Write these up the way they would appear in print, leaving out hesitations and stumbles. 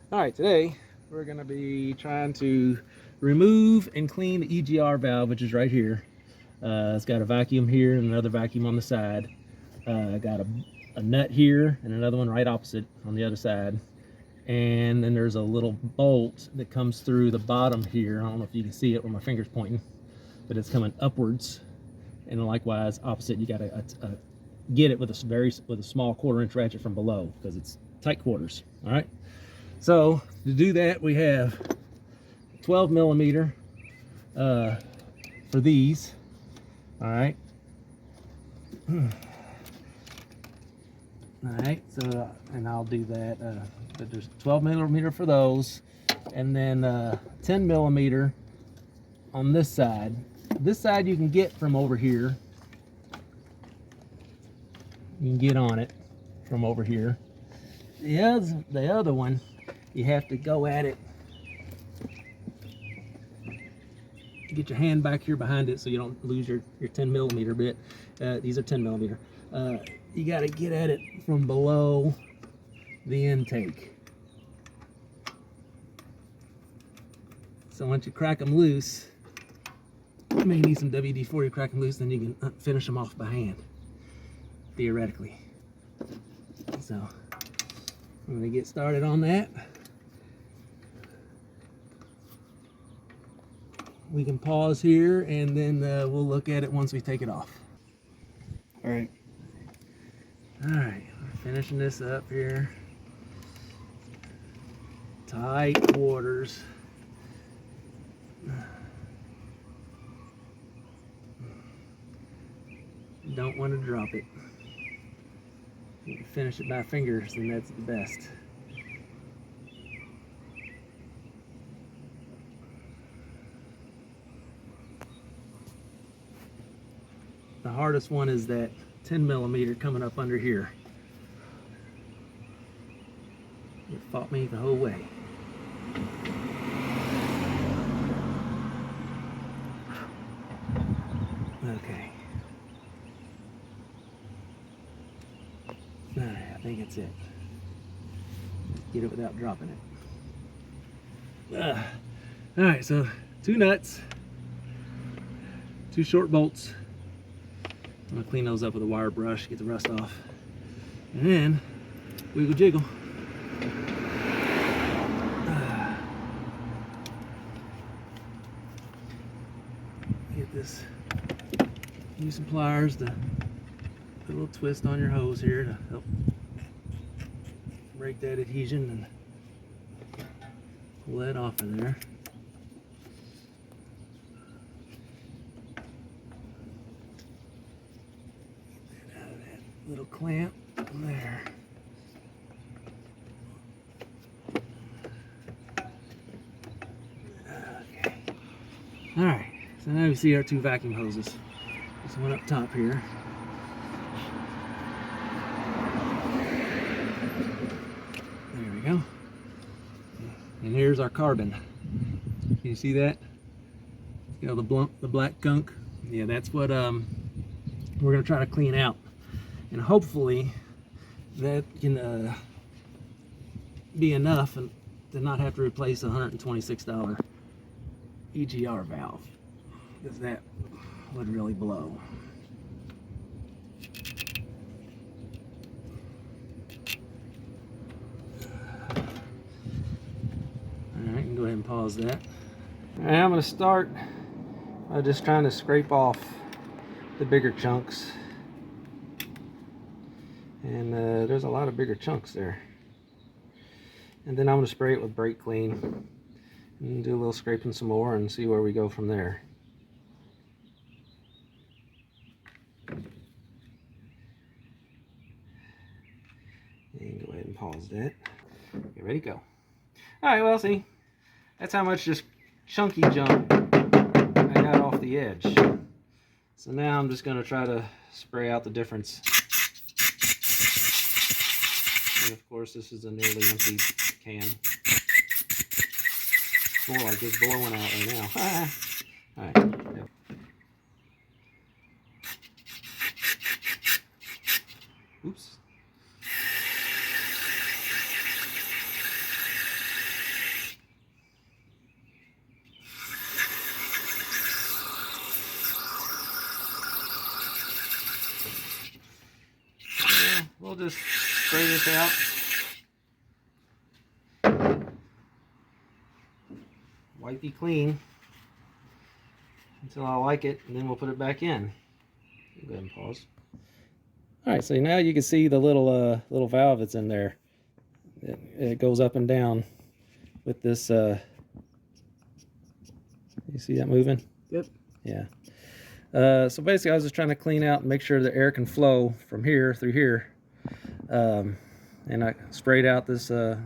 All right, today we're going to be trying to remove and clean the EGR valve, which is right here. It's got a vacuum here and another vacuum on the side. Got a nut here and another one right opposite on the other side. And then there's a little bolt that comes through the bottom here. I don't know if you can see it where my finger's pointing, but it's coming upwards. And likewise, opposite, you got to get it with a small 1/4 inch ratchet from below because it's tight quarters. All right. So to do that, we have 12 millimeter for these. All right. All right. So, and I'll do that. But there's 12 millimeter for those, and then 10 millimeter on this side. This side you can get from over here. You can get on it from over here. The other one, you have to go at it. Get your hand back here behind it so you don't lose your 10 millimeter bit. These are 10 millimeter. You got to get at it from below the intake. So once you crack them loose, you may need some WD-40 to crack them loose, then you can finish them off by hand, theoretically. So I'm going to get started on that. We can pause here and then we'll look at it once we take it off. All right, we're finishing this up here. Tight quarters. Don't want to drop it. You can finish it by fingers, and that's the best. The hardest one is that 10 millimeter coming up under here. It fought me the whole way. Okay. All right, I think it's it. Get it without dropping it. All right, so 2 nuts, 2 short bolts. I'm gonna clean those up with a wire brush, get the rust off, and then wiggle jiggle. Get this. Use some pliers to put a little twist on your hose here to help break that adhesion and pull that off of there. Get out of that little clamp there. Okay. All right. So now we see our 2 vacuum hoses. This one up top here. There we go. And here's our carbon. Can you see that? You know, the black gunk. Yeah, that's what we're gonna try to clean out, and hopefully that can be enough and to not have to replace a $126 EGR valve, because that would really blow. Alright, you can go ahead and pause that. Alright, I'm going to start by just trying to scrape off the bigger chunks. And there's a lot of bigger chunks there. And then I'm going to spray it with brake clean and do a little scraping some more and see where we go from there. And go ahead and pause that. Get ready to go. Alright, well, see, that's how much just chunky junk I got off the edge. So now I'm just going to try to spray out the difference. And of course, this is a nearly empty can. More like it's blowing out right now. Alright. Oops. just spray this out. Wipey clean until I like it, and then we'll put it back in. Go ahead and pause. All right, so now you can see the little little valve that's in there. It goes up and down with this. You see that moving? Yep. Yeah. So basically, I was just trying to clean out and make sure the air can flow from here through here. And I sprayed out this the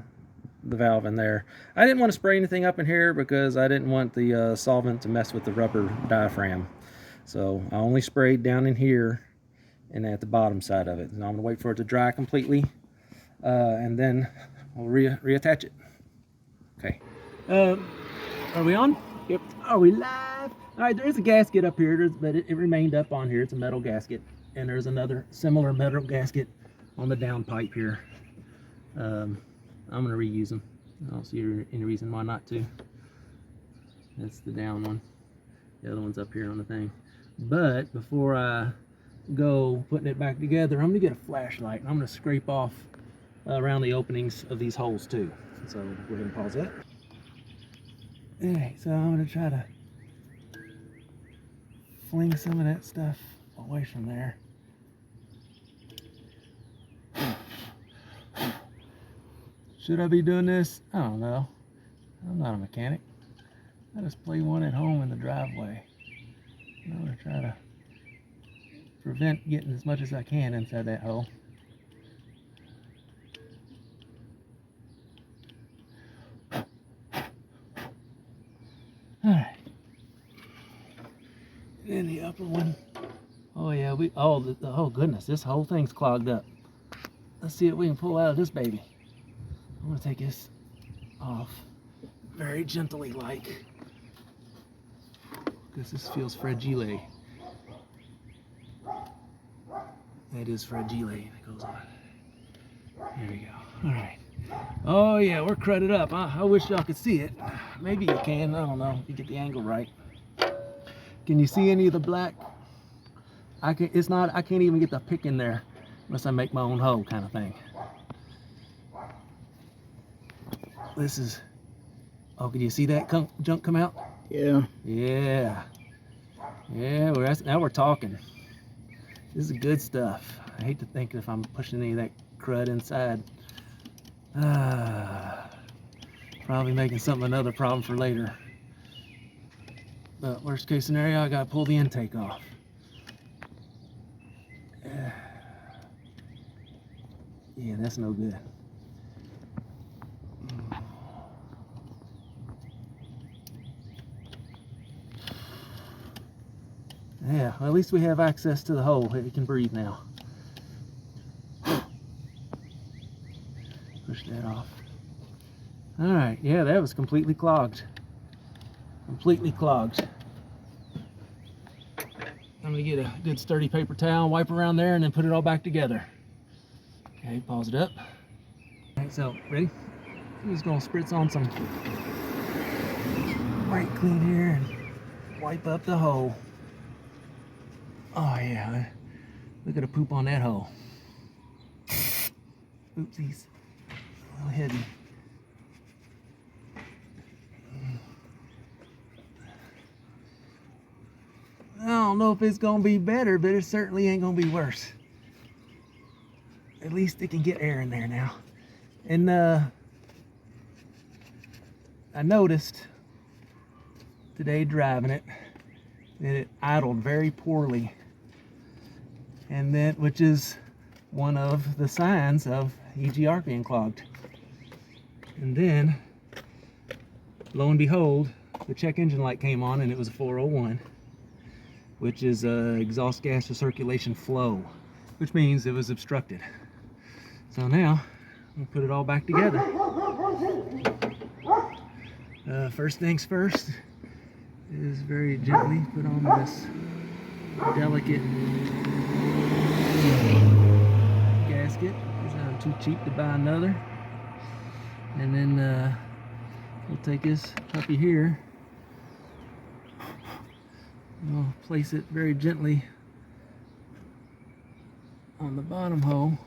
valve in there. I didn't want to spray anything up in here because I didn't want the solvent to mess with the rubber diaphragm. So I only sprayed down in here and at the bottom side of it. Now I'm gonna wait for it to dry completely, and then we'll reattach it. Okay. Are we on? Yep. Are we live? All right, there is a gasket up here, but it remained up on here. It's a metal gasket, and there's another similar metal gasket on the down pipe here. I'm gonna reuse them. I don't see any reason why not to. That's the down one. The other one's up here on the thing. But before I go putting it back together, I'm gonna get a flashlight and I'm gonna scrape off around the openings of these holes too. So go ahead and pause that. Alright, so I'm gonna try to fling some of that stuff away from there. Should I be doing this? I don't know. I'm not a mechanic. I just play one at home in the driveway. I'm gonna try to prevent getting as much as I can inside that hole. Alright. And the upper one. Oh yeah, oh goodness, this whole thing's clogged up. Let's see what we can pull out of this baby. I'm gonna take this off very gently like, because this feels fragile. That is fragile that goes on. There we go. All right. Oh yeah, we're crudded up. I wish y'all could see it. Maybe you can. I don't know if you get the angle right. Can you see any of the black? I can't even get the pick in there unless I make my own hole, kind of thing. This is. Oh, can you see that junk come out? Yeah. Yeah. Yeah. Now we're talking. This is good stuff. I hate to think if I'm pushing any of that crud inside. Probably making something another problem for later. But worst case scenario, I gotta pull the intake off. Yeah, that's no good. Yeah, well, at least we have access to the hole. We can breathe now. Push that off. All right, yeah, that was completely clogged. Completely clogged. I'm gonna get a good sturdy paper towel, wipe around there, and then put it all back together. Okay, pause it up. All right, so ready? I'm just gonna spritz on some brake clean here and wipe up the hole. Oh yeah, look at the poop on that hole. Oopsies, a little heavy. I don't know if it's gonna be better, but it certainly ain't gonna be worse. At least it can get air in there now. And I noticed today driving it that it idled very poorly, and that, which is one of the signs of EGR being clogged. And then lo and behold, the check engine light came on and it was a 401, which is exhaust gas recirculation flow, which means it was obstructed. So now I'm gonna put it all back together. First things first is very gently put on this delicate gasket, because I'm too cheap to buy another. And then we'll take this puppy here, and we'll place it very gently on the bottom hole.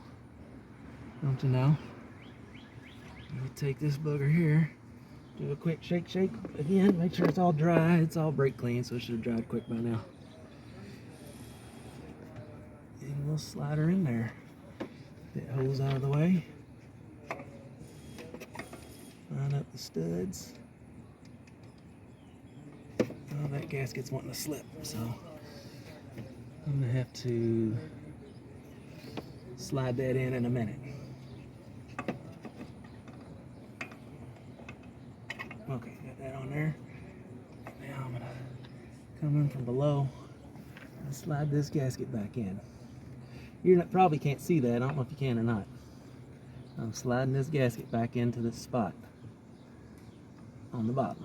Don't you know? Let me take this booger here, do a quick shake again, make sure it's all dry. It's all brake clean, so it should have dried quick by now. And we'll slide her in there. Get hose out of the way. Line up the studs. Oh, that gasket's wanting to slip, so I'm gonna have to slide that in a minute. Okay, got that on there. Now I'm gonna come in from below and slide this gasket back in. You probably can't see that. I don't know if you can or not. I'm sliding this gasket back into this spot on the bottom.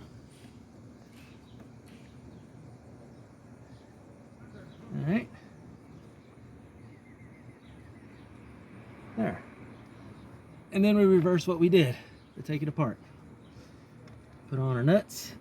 All right. There. And then we reverse what we did to take it apart. Put on our nuts.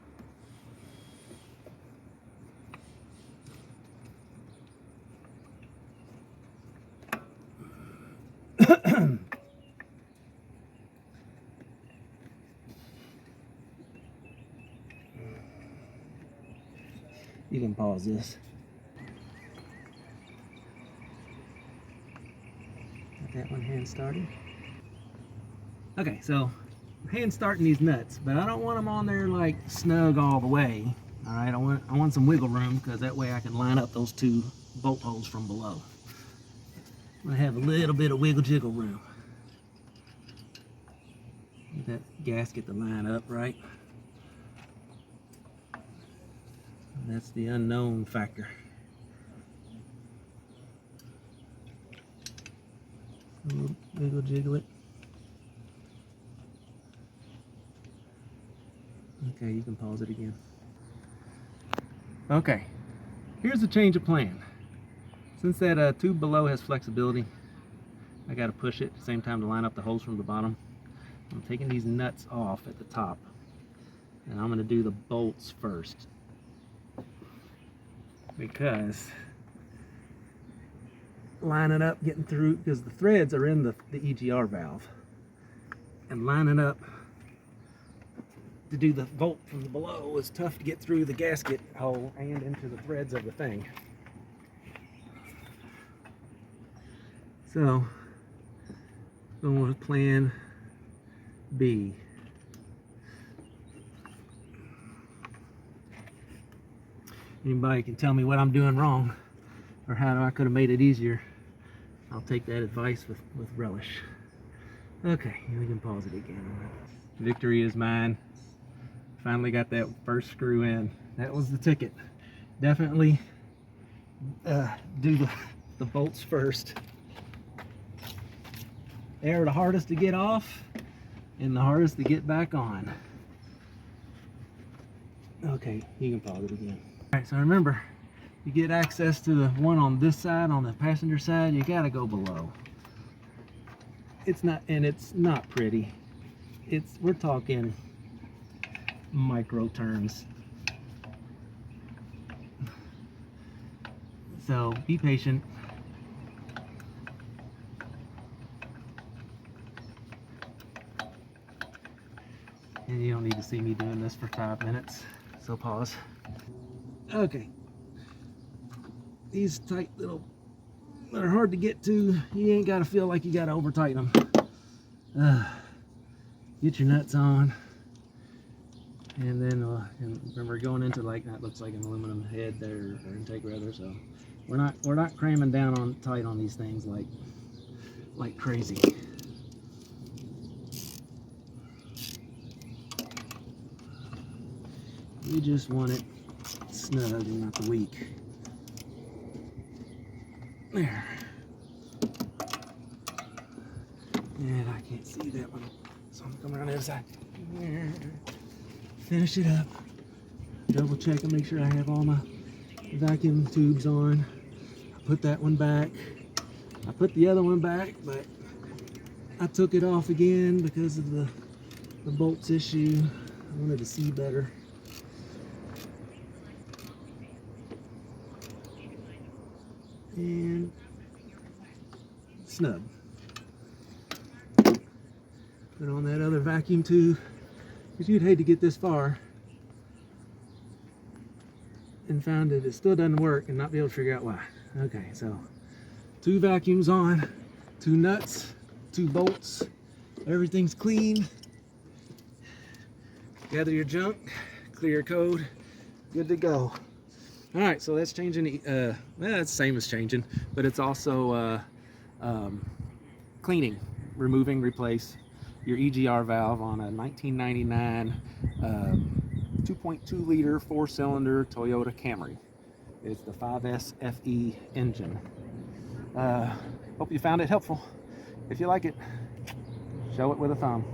You can pause this. Got that one hand started. Okay, so I'm hand starting these nuts, but I don't want them on there like snug all the way. All right, I want some wiggle room, because that way I can line up those two bolt holes from below. I'm gonna have a little bit of wiggle jiggle room. Get that gasket to line up right. And that's the unknown factor. Wiggle jiggle it. Okay, you can pause it again. Okay, here's a change of plan. Since that tube below has flexibility, I got to push it at the same time to line up the holes from the bottom. I'm taking these nuts off at the top, and I'm going to do the bolts first, because lining up, getting through, because the threads are in the EGR valve, and lining up to do the bolt from the below is tough to get through the gasket hole and into the threads of the thing. So, going with plan B. Anybody can tell me what I'm doing wrong or how I could have made it easier. I'll take that advice with relish. Okay, we can pause it again. Victory is mine. Finally got that first screw in. That was the ticket. Definitely do the bolts first. They're the hardest to get off and the hardest to get back on. Okay, you can pause it again. All right, so remember, you get access to the one on this side, on the passenger side, you gotta go below. It's not pretty. We're talking micro turns. So be patient. And you don't need to see me doing this for 5 minutes, so pause. Okay. These tight little, that are hard to get to, you ain't gotta feel like you gotta over tighten them. Get your nuts on. And then and remember, going into like that looks like an aluminum head there, or intake rather, so we're not cramming down on tight on these things like crazy. We just want it snug and not weak. There. And I can't see that one, so I'm coming around the other side. Finish it up. Double check and make sure I have all my vacuum tubes on. I put that one back. I put the other one back, but I took it off again because of the bolts issue. I wanted to see better. And snug. Put on that other vacuum too, because you'd hate to get this far and found that it still doesn't work and not be able to figure out why. Okay, so 2 vacuums on, 2 nuts, 2 bolts, everything's clean. Gather your junk, clear your code, good to go. All right, so that's changing, well, it's the same as changing, but it's also cleaning, removing, replace your EGR valve on a 1999 2.2 liter 4-cylinder Toyota Camry. It's the 5S FE engine. Hope you found it helpful. If you like it, show it with a thumb.